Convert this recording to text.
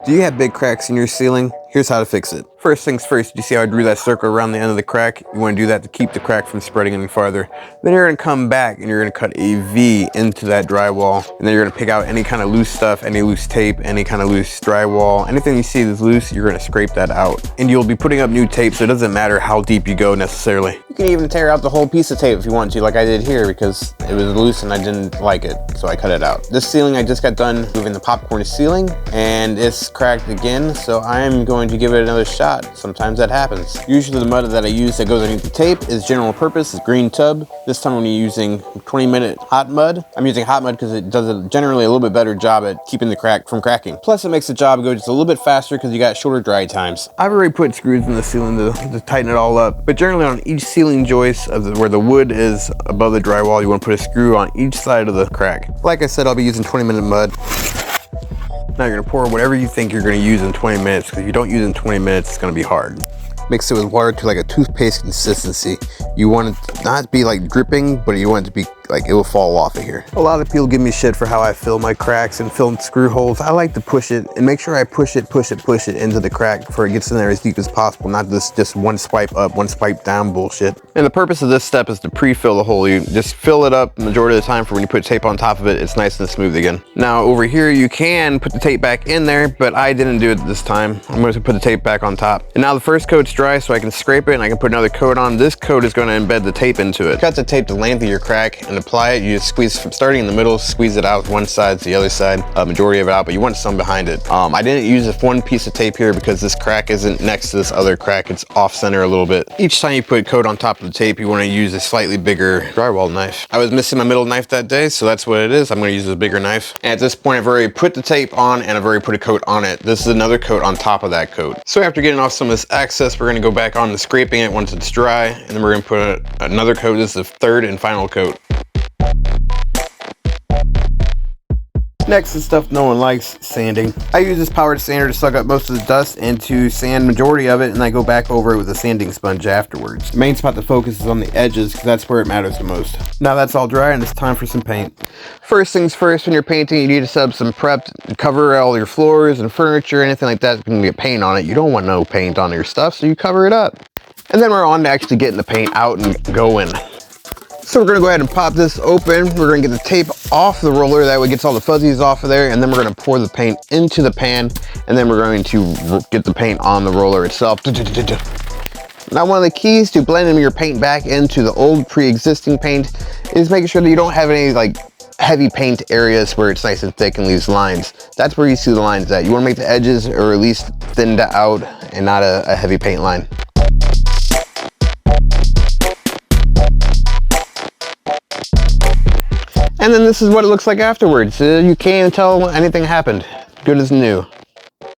Do you have big cracks in your ceiling? Here's how to fix it. First things first, you see how I drew that circle around the end of the crack? You want to do that to keep the crack from spreading any farther. Then you're going to come back and you're going to cut a V into that drywall. And then you're going to pick out any kind of loose stuff, any loose tape, any kind of loose drywall. Anything you see that's loose, you're going to scrape that out. And you'll be putting up new tape, so it doesn't matter how deep you go necessarily. You can even tear out the whole piece of tape if you want to, like I did here, because it was loose and I didn't like it, so I cut it out. This ceiling, I just got done moving the popcorn ceiling, and it's cracked again, so I'm going to give it another shot. Sometimes that happens. Usually the mud that I use that goes underneath the tape is general purpose, it's green tub. This time when you're using 20-minute hot mud, I'm using hot mud because it does generally a little bit better job at keeping the crack from cracking. Plus it makes the job go just a little bit faster because you got shorter dry times. I've already put screws in the ceiling to tighten it all up, but generally on each ceiling joist of where the wood is above the drywall, you want to put a screw on each side of the crack. Like I said, I'll be using 20-minute mud. Now you're gonna pour whatever you think you're gonna use in 20 minutes, because if you don't use it in 20 minutes, it's gonna be hard. Mix it with water to like a toothpaste consistency. You want it to not be like dripping, but you want it to be like it will fall off of here. A lot of people give me shit for how I fill my cracks and fill screw holes. I like to push it and make sure I push it into the crack before it gets in there as deep as possible, not this just one swipe up, one swipe down bullshit. And the purpose of this step is to pre-fill the hole. You just fill it up the majority of the time for when you put tape on top of it, it's nice and smooth again. Now over here, you can put the tape back in there, but I didn't do it this time. I'm going to put the tape back on top. And now the first coat's dry, so I can scrape it and I can put another coat on. This coat is going to embed the tape into it. Cut the tape the length of your crack and apply it. You just squeeze from starting in the middle, squeeze it out one side to the other side, majority of it out, but you want some behind it. I didn't use this one piece of tape here because this crack isn't next to this other crack. It's off center a little bit. Each time you put coat on top of the tape, you want to use a slightly bigger drywall knife. I was missing my middle knife that day, so that's what it is. I'm going to use a bigger knife. And at this point, I've already put the tape on and I've already put a coat on it. This is another coat on top of that coat. So after getting off some of this excess, we're going to go back on to scraping it once it's dry, and then we're going to put another coat. This is the third and final coat. Next is stuff no one likes, sanding. I use this powered sander to suck up most of the dust and to sand majority of it, and I go back over it with a sanding sponge afterwards. The main spot to focus is on the edges because that's where it matters the most. Now that's all dry and it's time for some paint. First things first, when you're painting, you need to set up some prep to cover all your floors and furniture, anything like that can get paint on it. You don't want no paint on your stuff, so you cover it up. And then we're on to actually getting the paint out and going. So we're gonna go ahead and pop this open. We're gonna get the tape off the roller, that way it gets all the fuzzies off of there, and then we're gonna pour the paint into the pan, and then we're going to get the paint on the roller itself. Now one of the keys to blending your paint back into the old pre-existing paint is making sure that you don't have any like heavy paint areas where it's nice and thick and leaves lines. That's where you see the lines at. You wanna make the edges or at least thinned out and not a heavy paint line. And then this is what it looks like afterwards. You can't even tell anything happened. Good as new.